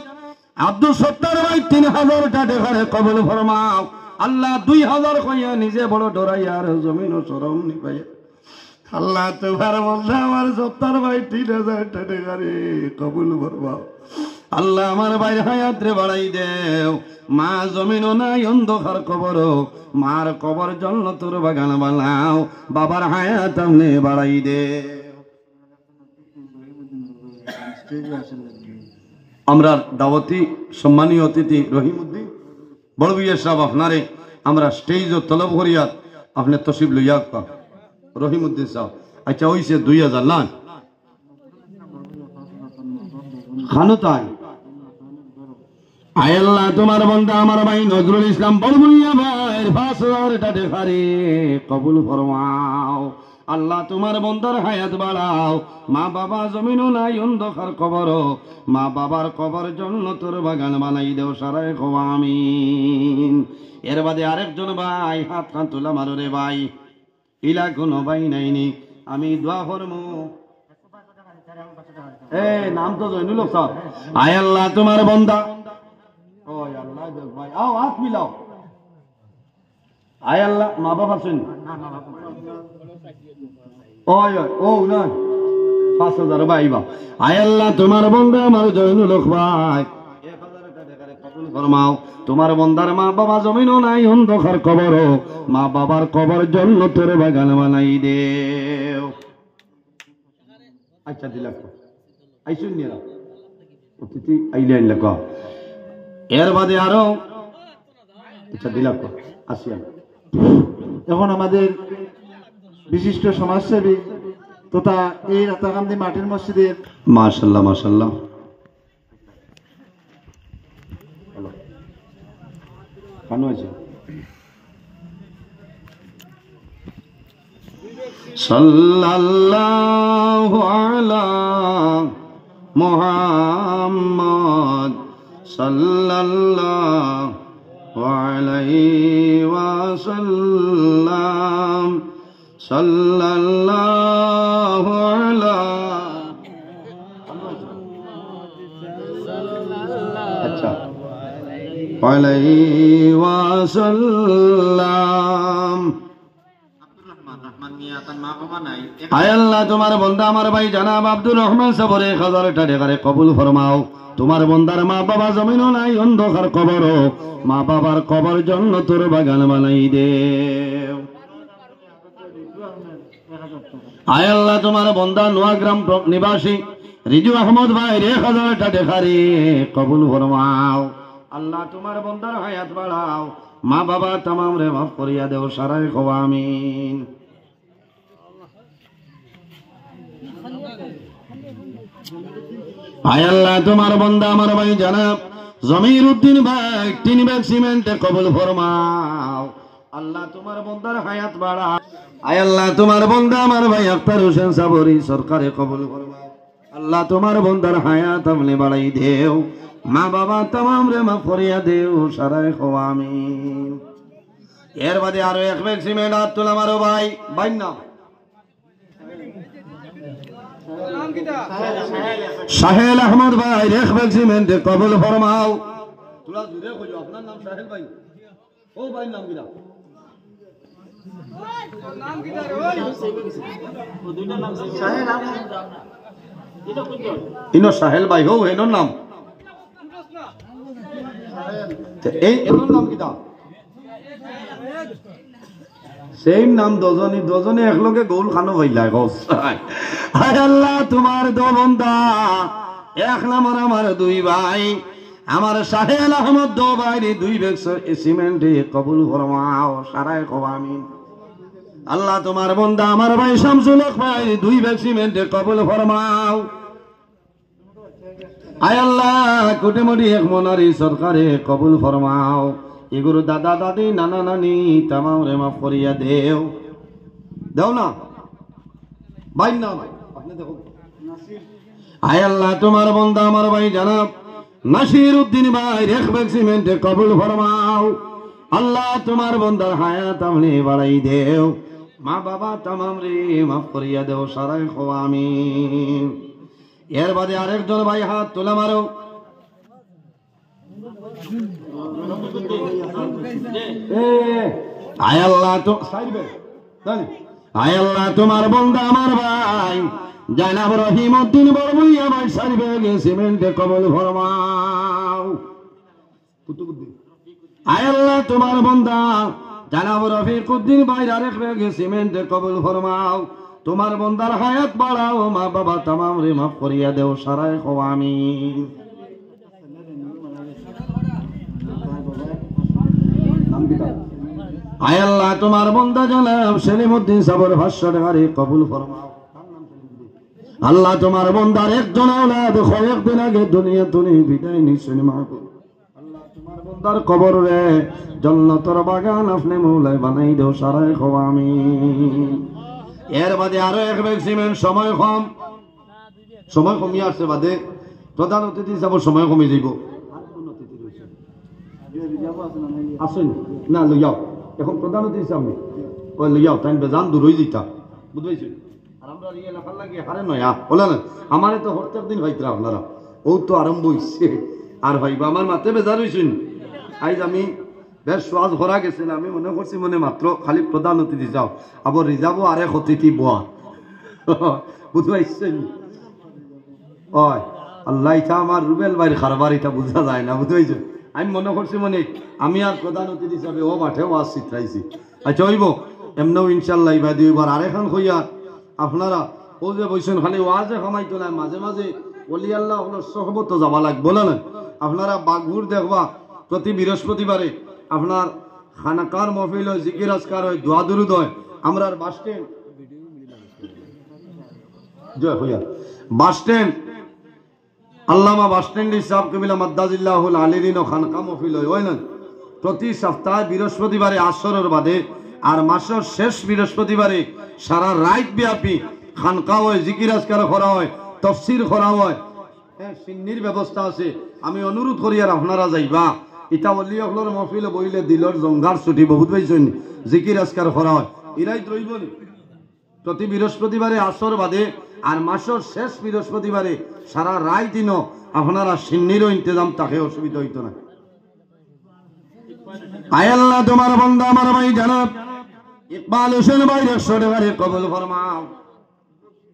আব্দুল সত্তার ভাই 3000 টাকা কবুল ফরমাও। আল্লাহ 2000 কইয়া নিজে বড় ডরাইয়া আর জমিন শরম নি পাই। আল্লাহ তোমার বন্দা আমার সত্তার ভাই 3000 টাকা কবুল ফরমাও। আল্লাহ আমার ভাই হায়াত রে বাড়াই দেও, মা জমিনও নাই অন্ধকার কবর, মার কবর জন্য তোর বাগান বানাও, বাবার হায়াত আমনে বাড়াই দেও। আমরা দাওয়াতি সম্মানীয় অতিথি রহিমউদ্দিন বড় বিয়ে সাহেব আপনারে আমরা স্টেজ ও তলব করিয়া আপনি তশরিফ লইয়া রহিমউদ্দিন সাহেব। আচ্ছা হইছে 2000 না খানো তাই। আয় আল্লাহ তোমার বন্দা আমার ভাই নজরুল ইসলাম বলবুলিয়া ভাই 5000 টাকা কবুল ফরমাও। আল্লাহ তোমার বন্দার হায়াত বাড়াও, মা বাবা জমিনও নাই অন্ধকার কবর, মা বাবার কবর জন্য তোর বাগান বানাই দেও সারাই কো আমিন। এর বাদে আরেকজন ভাই হাত খান তোলা মারো রে ভাই, ইলা কোনো ভাই নাইনি, আমি দোয়া করমু। এ নাম তো জয়নুল স্যার। আয় আল্লাহ তোমার বন্দা, ও আল্লাহ ভাই আও হাত মিলাও। আয় আল্লাহ মা বাবা শুন ও না 5000 ভাই বা। আয় আল্লাহ তোমার বন্দা আমার জয়নুল ভাই 1000 টাকা কবুল ফরমাও। তোমার বন্দার মা বাবা জমিনও নাই অন্ধকার কবর, মা বাবার কবর জন্য তোর বাগান বানাই দেও। আচ্ছা দিলাম আইসুন নিরা অতিথি আইলে আইলে ক এর বাদে আরো আচ্ছা দিলাম আসিয়া। এখন আমাদের বিশিষ্ট সমাজসেবী তথা এই রাতাকান্দি মাটির মসজিদের মাশাআল্লাহ মাশাআল্লাহ কানো আছে সাল্লাল্লাহু আলা মুহাম্মদ সাল্লাল্লাহু আলাইহি ওয়াসাল্লাম সাল্লাল্লাহু আলা আচ্ছা আলাইহি ওয়াসাল্লাম। আয় আল্লাহ তোমার বন্দা আমার ভাই জানাব আব্দুর রহমান সাবরে 1000 টাকা কবুল ফরমাও। তোমার বন্দার মা বাবা জমিনও নাই অন্ধকার কবর, মা বাবার কবর জন্য তোর বাগান বানাই দেও। আয় আল্লাহ তোমার বন্দা নোয়াগ্রাম নিবাসী রিজু আহমদ ভাই 1000 টাকা কবুল ফরমাও। আল্লাহ তোমার বন্দার হায়াত বাড়াও, মা বাবা তামাম রে মাফ করিয়া দেও সারাই কও আমিন। আয় আল্লাহ তোমার বন্দা আমার ভাই জানাব জমির উদ্দিন ভাই 3 ব্যাগ সিমেন্টে কবুল ফরমাও। আল্লাহ তোমার বন্দার হায়াত বাড়াও। আয় আল্লাহ তোমার বন্দা আমার ভাই আখতার হোসেন সাবরি সরকারে কবুল ফরমাও। আল্লাহ তোমার বন্দার হায়াত আমনে বাড়াই দেও, মা বাবা তামাম রে মাফ করিয়া দেও সারাই খোয়া আমিন। এর বাদে আরো এক ব্যাগ সিমেন্ট হাত তোলা মারো ভাই, ভাই নাম সাহেল আহমদ ভাই, এক ব্যাগ সিমেন্ট কবুল ফরমাও। তোরা জুড়ে কইও আপনার নাম সাহেল ভাই, ও ভাই নাম কিরা? নাম কিরা রে ওই? ও দুইটা নাম সাহেল আহমদ, এটা কই তো? ইনো সাহেল ভাই হো, এনোর নাম এই, এনোর নাম কিরা? সেম নাম দজনে একলগে গোল খানো হইলা গস। হায় আল্লাহ, তোমার দো বান্দা, এক নাম্বার আমার দুই ভাই, আমার সাহেল আহমদ দো ভাই দুই ব্যাগ সিমেন্ট কবুল ফরমাও সারাই কও আমিন। আল্লাহ তোমার বান্দা আমার ভাই শামসুল হক ভাই দুই ব্যাগ সিমেন্ট কবুল ফরমাও। আয় আল্লাহ, কোটি মোটি এক মনারি সরকারে কবুল ফরমাও। এগুলো দাদা দাদি নানা নানি তামাম রে মাফ করিয়া দেও, দেও না ভাই না ভাই আপনি দেখো। আয় আল্লাহ, তোমার বান্দা আমার ভাই জানাব নাসির উদ্দিন ভাই এক ব্যাগ সিমেন্ট কবুল ফরমাও। আল্লাহ তোমার বান্দার হায়াত আমনে বাড়াই দেও, মা বাবা তামাম রে মাফ করিয়া দেও সারাই খোয়া আমিন। এর বাদে আরেকজন ভাই হাত তোলা মারো। আয় আল্লাহ, তো আয় আল্লাহ তোমার বান্দা আমার ভাই জানাব রহিম উদ্দিন বড়বুইয়া ভাই সারিবে সিমেন্টে কবুল ফরমাও। আয় আল্লাহ তোমার বান্দা জানাব রফিক উদ্দিন ভাই আরেক বেগে সিমেন্টে কবুল ফরমাও। তোমার বান্দার হায়াত বাড়াও, মা বাবা তামাম রে মাফ করিয়া দেও সারাই খো আমিন। আয় আল্লাহ তোমার বান্দা জানাব সেলিম উদ্দিন সাবর 500 টাকারে কবুল ফরমাও। আল্লাহ তোমার বান্দার একজন আওলাদ কয়েকদিন আগে দুনিয়া তুমি বিদায় নিছেন মাহবুব। আল্লাহ তোমার বান্দার কবর রে জান্নাতের বাগান আপনি মৌলাই বানাই দেও সারাই খো আমিন। এর বাদে আরো এক ব্যাগ সিমেন্ট, সময় কমিয়ে আসছে বাদে প্রধান অতিথি যাব, সময় কমে যাইব। আসেন না লইয়াও, এখন প্রধান অতিথি সামনে ওই লইয়াও তাই বেজান দূর হয়ে যেতা বুঝবাইছি। আর আমরা এই এলাকার লাগে হারে নয় বলে না, আমারে তো হরতার দিন ভাইতরা আপনারা ও তো আরম্ভ হইছে আর ভাইবা আমার মাতে বেজার হইছেন। আজ আমি বেশ সোয়াজ ভরা গেছেন, আমি মনে করছি মনে মাত্র খালি প্রধান অতিথি যাও, আবার রিজার্ভও আরেক অতিথি বোয়া বুঝবাইছেন। ওই আল্লাহ ইটা আমার রুবেল ভাইয়ের খারবার এটা বুঝা যায় না বুঝবাইছেন। আমি মনে করছি মনে আমি আর প্রধান অতিথি হিসাবে ও মাঠে ওয়াজ শিখাইছি। আচ্ছা হইব এমনও ইনশাল্লাহ এবার দুইবার আরেকখান হইয়া আপনারা ও যে বলছেন খালি ওয়াজে খামাইতো না, মাঝে মাঝে অলি আল্লাহ হলো সহবত যাবা লাগবে বলে না। আপনারা বাঘুর দেখবা প্রতি বৃহস্পতিবারে আপনার খানাকার মহফিল হয়, জিকির আজকার হয়, দোয়া দুরুদ হয়। আমরা বাস স্ট্যান্ড জয় হইয়া বাস স্ট্যান্ড আল্লামা বাস স্ট্যান্ড হিসাব কবিলা মাদ্দাজিল্লাহুল আলিরিন ও খানকা মহফিল হয় না প্রতি সপ্তাহে বৃহস্পতিবারে আসরের বাদে, আর মাসের শেষ বৃহস্পতিবারে সারা রাত ব্যাপী খানকা হয়, জিকির আজকার করা হয়, তফসির করা হয়। হ্যাঁ, সিন্নির ব্যবস্থা আছে। আমি অনুরোধ করি আর আপনারা যাইবা। ইটা অলি অকলর মহফিলে বইলে দিলর জঙ্গার ছুটি বহুত পাইছেন, জিকির আজকার করা হয়। ইরাই রইব প্রতি বৃহস্পতিবারে আসর বাদে, আর মাসের শেষ বৃহস্পতিবারে সারা রাত দিনও আপনারা সিন্নিরও ইন্তজাম তাকে অসুবিধা হইতো না। আয় আল্লাহ তোমার বান্দা আমার ভাই জানাব ইকবাল হোসেন ভাই 100 টাকারে কবুল ফরমাও।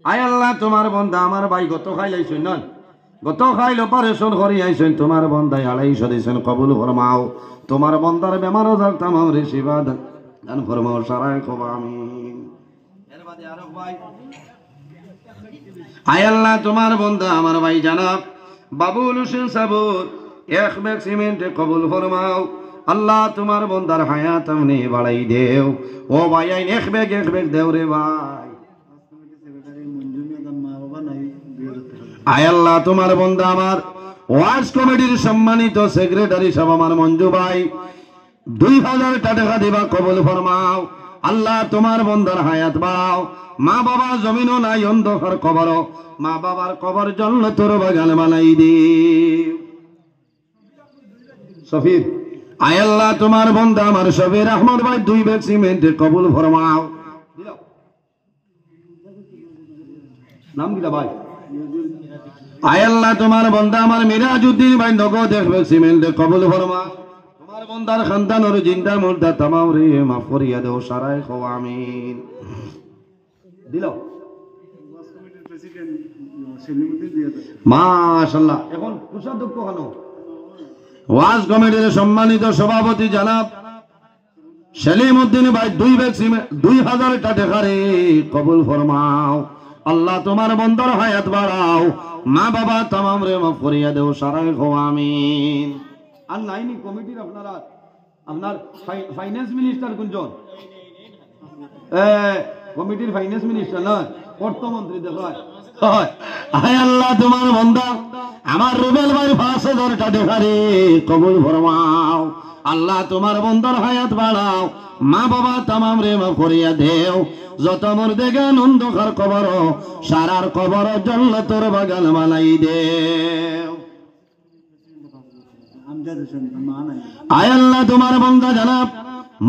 আয় আল্লাহ তোমার বান্দা আমার ভাই গত খাই লাইছেন না, গত খাইল অপারেশন করি আইছেন, তোমার বান্দায় 250 দিয়েছেন কবুল ফরমাও। তোমার বান্দার বেমার আজার তামাম রে শিফা দান ফরমাও সারাই কও আমিন। এর বাদে আরো ভাই আয় আল্লাহ তোমার বান্দা আমার ভাই জানাব বাবুল হোসেন সাবুর 1 ব্যাগ সিমেন্ট কবুল ফরমাও। আল্লাহ তোমার বান্দার হায়াত আমনে বাড়াই দেও। ও ভাই 1 ব্যাগ দেও রে ভাই। আয় আল্লাহ তোমার বান্দা আমার ওয়াজ কমিটির সম্মানিত সেক্রেটারি সাহেব আমার মঞ্জু ভাই 2000 টাকা দিবা কবুল ফরমাও। আল্লাহ তোমার বান্দার হায়াত বাড়াও। মা বাবা জমিনও নাই, অন্ধকার কবর, মা বাবার কবর জান্নাতের বাগান বানাই দিও। সফির আয় আল্লাহ তোমার বন্ধা আমার সফির আহমদ ভাই 2 ব্যাগ সিমেন্ট কবুল ফরমাও নাম কি ভাই আয় আল্লাহ তোমার বন্ধা আমার মিরাজউদ্দিন ভাই নগদ 1 ব্যাগ সিমেন্ট কবুল ফরমাও তোমার বন্দার খানদানর জিন্দা মুর্দা तमाम রে মাফ করিয়া দাও সারায় খো আমিন দিল মাশাআল্লাহ এখন কুশাদক্ষ হলো ওয়াজ কমিটির সম্মানিত সভাপতি জনাব সেলিমউদ্দিন ভাই 2 ব্যাগ সিমেন্ট 2000 টাকা রে কবুল ফরমাও আল্লাহ তোমার বন্দার হায়াত বাড়াও মা বাবা तमाम রে মাফ করিয়া দাও সারায় খো আমিন আর নাইনি কমিটির আপনারা আপনার ফাইন্যান্স মিনিস্টার কোনজন কমিটির ফাইন্যান্স মিনিস্টার না অর্থমন্ত্রী দেখায় আয় আল্লাহ তোমার বান্দা আমার রুবেল ভাই 5000 টাকা রে কবুল ফরমাও আল্লাহ তোমার বান্দার হায়াত বাড়াও মা বাবা तमाम রে মাফ করিয়া দেও যত মুর্দে গান অন্ধকার কবর সারার কবর জান্নাতের বাগান বানাই দেও আয় আল্লাহ তোমার বান্দা জনাব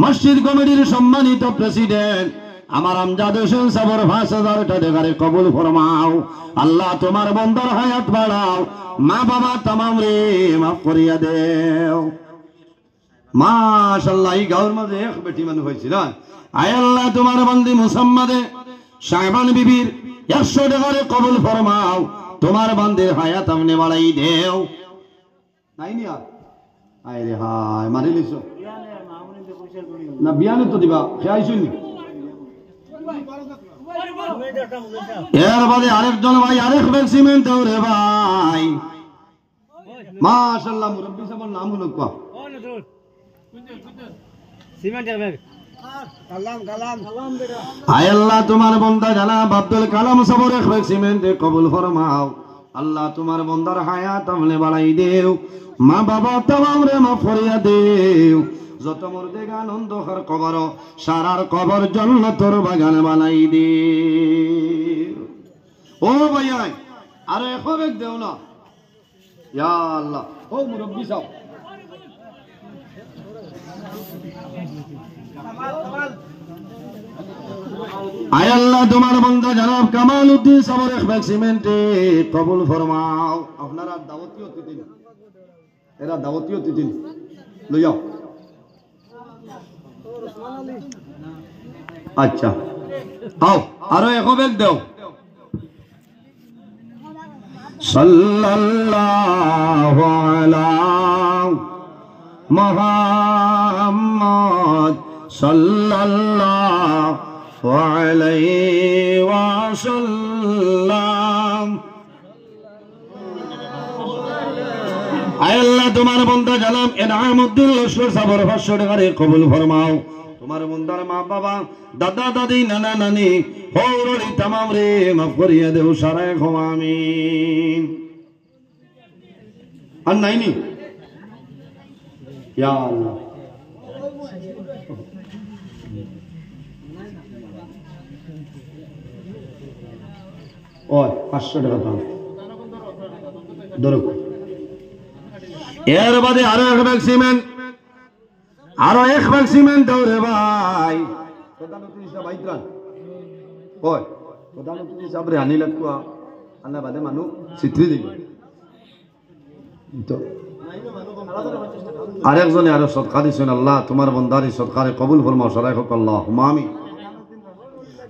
মসজিদ কমিটির সম্মানিত প্রেসিডেন্ট আমার আমজাদ হোসেন সাবর 5000 টাকা রে কবুল ফরমাও আল্লাহ তোমার বান্দার হায়াত বাড়াও মা বাবা तमाम রে মাফ করিয়া দেও মাশাআল্লাহ এই গাওর মাঝে এক বেটি মানুষ হইছে না আয় আল্লাহ তোমার বান্দি মুসাম্মাদে সাহেবান বিবির 100 টাকা রে কবুল ফরমাও তোমার বান্দির হায়াত আপনি বাড়াই দেও নাই নি আর আয় রে হায় মারি লিছো না বিয়ানে তো দিবা খাইছুনি এর বাদে আরেকজন ভাই আরেক ব্যাগ সিমেন্ট দাও রে ভাই মাশাআল্লাহ মুরব্বি সাহেবের নাম হলো কোয়া সিমেন্টের ব্যাগ আয় আল্লাহ তোমার বান্দা জনাব আব্দুল কালাম সাহেবের এক ব্যাগ সিমেন্ট কবুল ফরমাও আল্লাহ তোমার বান্দার হায়াত আমলে বাড়াই দেও মা বাবা तमाम রে মাফ করিয়া দেও যত মুর্দে গান অন্ধকার কবর সারার কবর জান্নাতের বাগান বানাই দেও ও ভাইয়া আরে এখন এক দেও না ইয়া আল্লাহ ও মুরব্বি সাহেব আয় আল্লাহ তোমার বান্দা জনাব কামাল উদ্দিন সাহেবের এক ব্যাগ সিমেন্টে কবুল ফরমাও আপনারা দাওয়াতি অতিথি এরা দাওয়াতি অতিথি লইয়াও আচ্ছা আও আরো এক ব্যাগ দাও সাল্লাল্লাহু আলা মুহাম্মদ সাল্লাল্লাহু আলাইহি ওয়াসাল্লাম আয় আল্লাহ তোমার বান্দা জনাব এনামউদ্দিন লস্কর সাহেবের 500 টাকা রে কবুল ফরমাও তোমার বান্দার মা বাবা দাদা দাদি নানা নানি হৌরলি तमाम রে মাফ করিয়া দেও সারায় খো আমিন আর নাইনি ইয়া আল্লাহ ওই 500 টাকা দাও ধরো এর বাদে আরো এক ব্যাগ সিমেন্ট আরো এক ব্যাগ সিমেন্ট দাও রে ভাই প্রধানমন্ত্রী সাহেব আইত্রান ওই প্রধানমন্ত্রী সাহেব রে আনি লাগতো আল্লাহ বাদে মানু চিত্রি দিবে তো আরেকজনে আরো সদকা দিছেন আল্লাহ তোমার বান্দারি সদকারে কবুল ফরমাও সারাই হোক আল্লাহুম্মা আমিন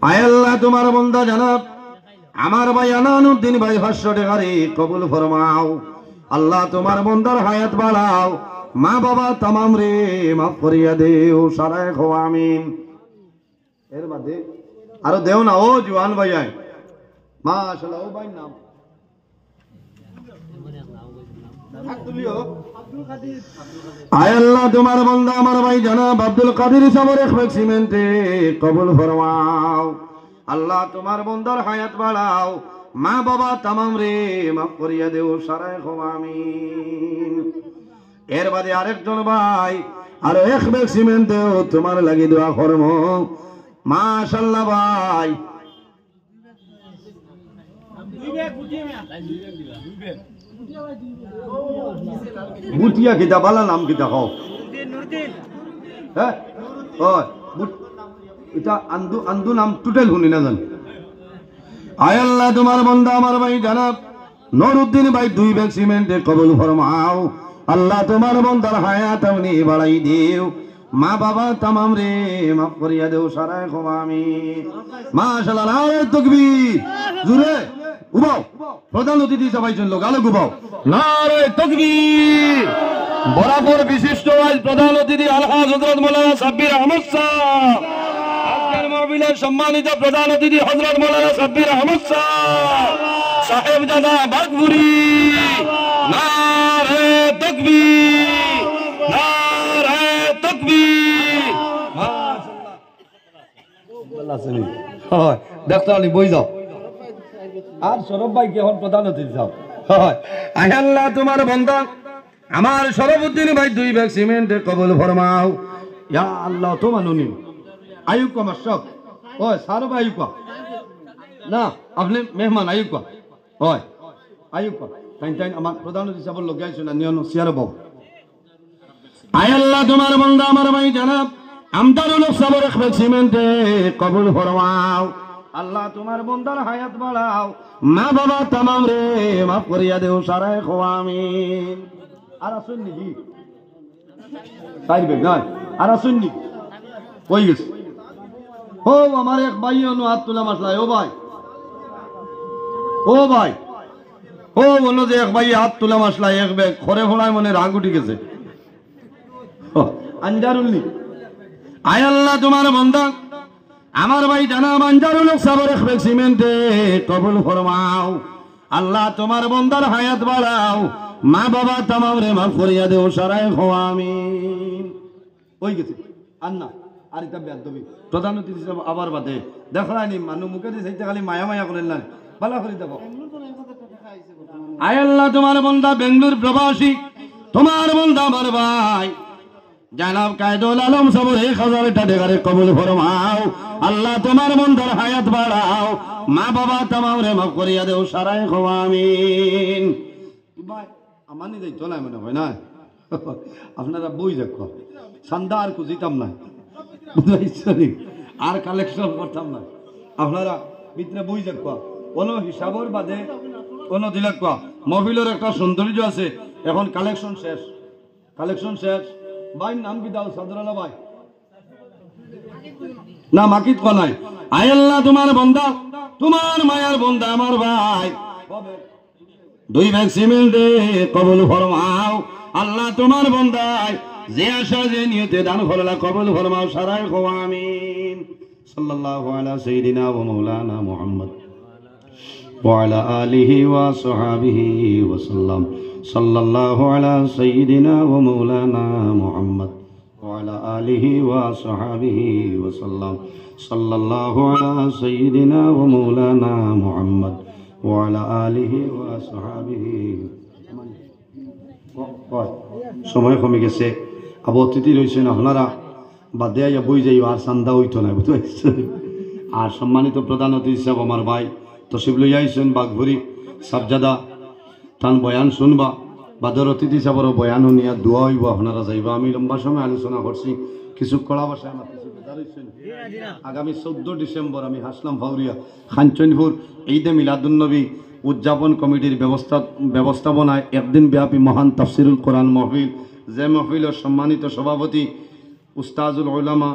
আয় আল্লাহ তোমার বান্দা জনাব আমার ভাই আনানুদ্দিন ভাই 500 টাকা রে কবুল ফরমাও আল্লাহ তোমার বান্দার হায়াত বাড়াও মা বাবা तमाम রে মাফ করিয়া দেও সারায় খো আমিন এর বাদে আরো দেও না ও জওয়ান ভাই আয় মাশাআল্লাহ ও ভাই নাম আয় আল্লাহ তোমার বান্দা আমার ভাই জনাব আব্দুল কাদের সাহেবের এক ব্যাগ সিমেন্টে কবুল ফরমাও আল্লাহ তোমার বান্দার হায়াত বাড়াও মা বাবা तमाम রে মাফ করিয়া দেও সারায় খো আমিন এর বাদে আরেকজন ভাই আরো এক ব্যাগ সিমেন্ট দেও তোমার লাগি দোয়া করব মাশাআল্লাহ ভাই বুটিয়া কিতা বালা নাম কিতা কও হ্যাঁ ওই এটা আন্দু নাম টোটাল শুনি না জান আয় আল্লাহ তোমার বান্দা আমার ভাই জানাব নুরউদ্দিন ভাই 2 ব্যাগ সিমেন্টে কবুল ফরমাও আল্লাহ তোমার বান্দার হায়াত আপনি বাড়াই দিও মা বাবা तमाम রে মাফ করিয়া দেও সারায় ক্ষমা আমিন মাশাআল্লাহ নারে তাকবীর জোরে উবাও প্রধান অতিথি সবাই শুনলো গালে গুবাও নারে তাকবীর বরাবর বিশিষ্ট আজ প্রধান অতিথি আলহাজ হযরত মাওলানা সাব্বির আহমদ সাহেব আজকের মাহফিলের সম্মানিত প্রধান অতিথি হযরত মাওলানা সাব্বির আহমদ সাহেব দাদা বাগপুরি নারে তাকবীর নারে তাকবীর মাশাআল্লাহ হয় দেখতে আলি বই যাও আর সরব ভাই কে হন প্রধান অতিথি যাও হয় আয় আল্লাহ তোমার বান্দা আমার সরবউদ্দিন ভাই 2 ব্যাগ সিমেন্ট কবুল ফরমাও ইয়া আল্লাহ তো মানুনি আয়ুব কো মাশক ওই সারব আয়ুব কো না আপনি মেহমান আয়ুব কো ওই আয়ুব কো টাইম আমার প্রধান অতিথি সাহেব লোক গাইছো না নিয়ন সিয়ার বাবু আয় আল্লাহ তোমার বান্দা আমার ভাই জানাব আমদারুল সাবর এক সিমেন্ট কবুল ফরমাও আল্লাহ তোমার বান্দার হায়াত বাড়াও মা বাবা तमाम রে মাফ করিয়া দেও সারায় ক্ষমা আমিন আর আসুন নাকি তাইবে না আর আসুন নি কই গেছে ও আমার এক ভাই অনু হাত তোলা মাসলা ও ভাই ও বলো যে এক ভাই হাত তোলা মাসলা এক ব্যাগ খরে ফোড়ায় মনে রাগ উঠে গেছে আনজারুল নি আয় আল্লাহ তোমার বান্দা আমার ভাই জানাব আনজারুল সাবর এক ব্যাগ সিমেন্টে কবুল ফরমাও আল্লাহ তোমার বান্দার হায়াত বাড়াও মা বাবা तमाम রে মাফ করিয়া দেও সারায় ক্ষমা আমিন ওই গেছে আন্না আর এটা বেয়াদবি প্রধান অতিথি সাহেব আবার বাদে দেখলানি মানু মুখে দিয়ে সেইটা খালি মায়া মায়া করেন না ভালো করে দেখো আয় আল্লাহ তোমার বান্দা বেঙ্গলুর প্রবাসী তোমার বান্দা আমার ভাই জানাব কায়দুল আলম সাবর 1000 টাকা কবুল ফরমাও আল্লাহ তোমার বান্দার হায়াত বাড়াও মা বাবা तमाम রে মাফ করিয়া দেও সারায় ক্ষমা আমিন ভাই আমানি যাইতো না মনে হয় না আপনারা বই দেখো সান্দা আর খুঁজিতাম না বুঝাইছি আর কালেকশন করতাম না আপনারা ভিতরে বই দেখো কোনো হিসাবের বাদে কোনো দিলে মহফিলের একটা সৌন্দর্য আছে এখন কালেকশন শেষ ভাই নাম কি দাও সাদরালা ভাই না মাকিত কো নাই আয় আল্লাহ তোমার বান্দা তোমার মায়ার বান্দা আমার ভাই 2 ব্যাগ সিমেন্ট কবুল ফরমাও আল্লাহ তোমার বান্দায় যে আশা যে নিয়তে দান করলা কবুল ফরমাও সারায় ক্ষমা আমিন সাল্লাল্লাহু আলা সাইয়্যিদিনা ওয়া মাওলানা মুহাম্মদ ওয়া আলা আলিহি ওয়া সাহবিহি ওয়া সাল্লাম সাল্লাল্লাহু আলা সাইয়্যিদিনা ওয়া মাওলানা মুহাম্মদ ওয়া আলা আলিহি ওয়া সাহবিহি ওয়া সাল্লাম সাল্লাল্লাহু আলা সাইয়্যিদিনা ওয়া মাওলানা মুহাম্মদ ওয়ালা আলিহি ওয়া সাহাবিহি সময় কমে গেছে আবু অতিথি রয়েছেন আপনারা বাদে আইয়া বই যাই আর চান্দা হইতো না বুঝতে পারছেন আর সম্মানিত প্রধান অতিথি সাহেব আমার ভাই তসিব লই আইছেন বাঘভরি সাবজাদা তান বয়ান শুনবা বাদর অতিথি সাহেবেরও বয়ান নিয়া দোয়া হইব আপনারা যাইবা আমি লম্বা সময় আলোচনা করছি কিছু কড়া ভাষায় আমার আগামী 14 ডিসেম্বর আমি হাসলাম ভাউরিয়া খানচনপুর ঈদে মিলাদুন্নবী উদযাপন কমিটির ব্যবস্থাপনায় একদিন ব্যাপী মহান তাফসিরুল কোরআন মাহফিল যে মাহফিলের সম্মানিত সভাপতি উস্তাজুল উলামা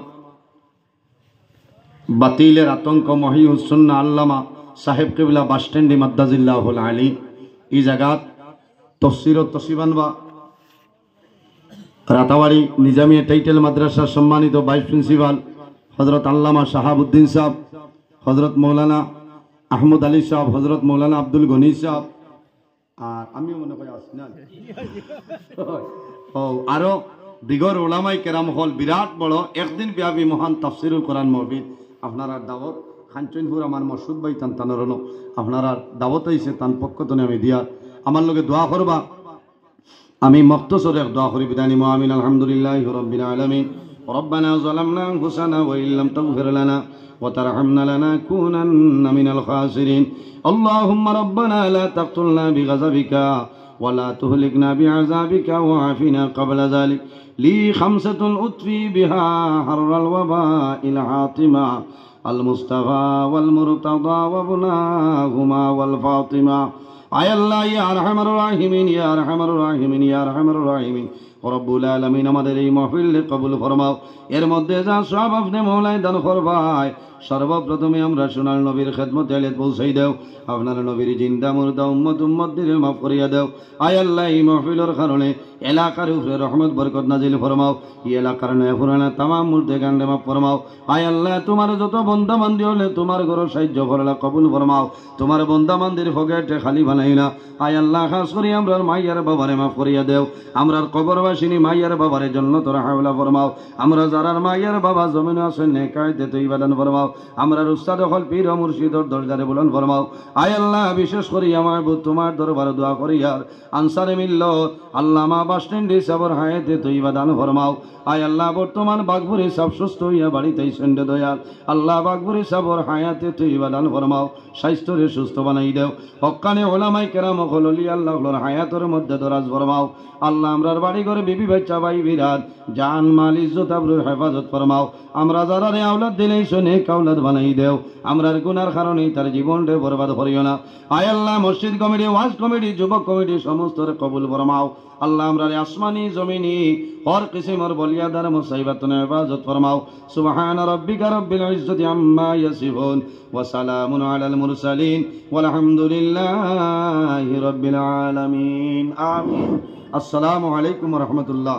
বাতিলের আতঙ্ক মহিউসুন্নাহ আল্লামা সাহেব কিবলা বাসস্ট্যান্ডি মাদ্দাজিল্লাহুল আলী এই জায়গাত তফসির ও তসিবানবা রাতাবাড়ি নিজামিয়া টাইটেল মাদ্রাসার সম্মানিত ভাইস প্রিন্সিপাল হযরত আল্লামা শাহাবুদ্দিন সাহেব হযরত মৌলানা আহমদ আলী সাহেব হযরত মৌলানা আব্দুল গনি সাহেব আর আমিও মনে করি আসি না আরো দিগর ওলামাই কেরাম হল বিরাট বড় একদিন ব্যাপী মহান তাফসিরুল কোরআন মাহফিল আপনারা দাওয়াত খানচনপুর আমার মসুদ ভাই তান তানোরনো আপনারা দাওয়াত আইছে তান পক্ষতনে আমি দিয়া আমার লগে দোয়া করবা আমি মখতসর এক দোয়া করি বিদানি মুআমিন আলহামদুলিল্লাহি রাব্বিল আলামিন ربنا ظلمنا أنفسنا وإن لم تغفر لنا وترحمنا لنكونن من الخاسرين اللهم ربنا لا تقتلنا بغضبك ولا تهلكنا بعذابك وعافنا قبل ذلك لي خمسة أطفي بها حر الوباء الحاطمة المصطفى والمرتضى وابناهما والفاطمة আয় আল্লাহ ইয়া আরহামার রাহিমিন ইয়া আরহামার রাহিমিন ইয়া আরহামার রাহিমিন রব্বুল আলামিন আমাদের এই মাহফিল কবুল ফরমাও এর মধ্যে যা সব আপনি মওলাই দান করবাই সর্বপ্রথমে আমরা সোনার নবীর খেদমতে আলে পৌঁছাই দাও আপনার নবীর জিন্দা মুর্দা উম্মতদের মাফ করিয়া দাও আয় আল্লাহ এই মাহফিলের কারণে এলাকার উপরে রহমত বরকত নাজিল ফরমাও এই এলাকার নয়া পুরানা তামাম মুর্দে গান্ডে মাফ ফরমাও আয় আল্লাহ তোমার যত বন্দা বান্দি হলে তোমার ঘর সাহায্য করলা কবুল ফরমাও তোমার বন্দা বান্দির পকেটে খালি বানাই না আয় আল্লাহ খাস করি আমরার মাইয়ার বাবারে মাফ করিয়া দেও আমরার কবরবাসিনী মাইয়ার বাবারে জন্নতর হাওলা ফরমাও আমরা যারার মাইয়ার বাবা জমিনে আছেন নেকায়তে তুই বাদান ফরমাও আমরার উস্তাদ হল পীর ও মুর্শিদর দরজারে বুলন ফরমাও আয় আল্লাহ বিশেষ করি আমার তোমার দরবারে দোয়া করি আর আনসারে মিল্লত আল্লামা বাস স্ট্যান্ডে সবর হায়াতে তুই বাদান ফরমাও আয় আল্লাহ বর্তমান বাগপুরে সব সুস্থ হইয়া বাড়িতেই সন্ডে দয়াল আল্লাহ বাগপুরে সবর হায়াতে তুই বাদান ফরমাও স্বাস্থ্যরে সুস্থ বানাই দেও হক্কানে ওলামাই কেরাম হলি আল্লাহ হায়াতের মধ্যে দরাজ ফরমাও আল্লাহ আমরার বাড়ি ঘরে বিবি বাচ্চা ভাই বিরাট জান মাল ইজ্জত আবরুর হেফাজত ফরমাও আমরা যারা রে আওলাদ দিলেই শোনে কাওলাদ বানাই দেও আমরার গুনার কারণে তার জীবনটা বরবাদ করিও না আয় আল্লাহ মসজিদ কমিটি ওয়াজ কমিটি যুবক কমিটি সমস্ত কবুল ফরমাও আল্লাহ আমরা আসমানি জমিনি হর কিসিমর বলিয়াদার মুসাইবাতুন হেফাজত ফরমাও সুবহান রাব্বিকা রব্বিল ইজ্জতি আম্মা ইয়াসিফুন ওয়া সালামুন আলাল মুরসালিন ওয়ালহামদুলিল্লাহি রাব্বিল আলামিন আমিন আসসালামু আলাইকুম ওয়া রাহমাতুল্লাহ।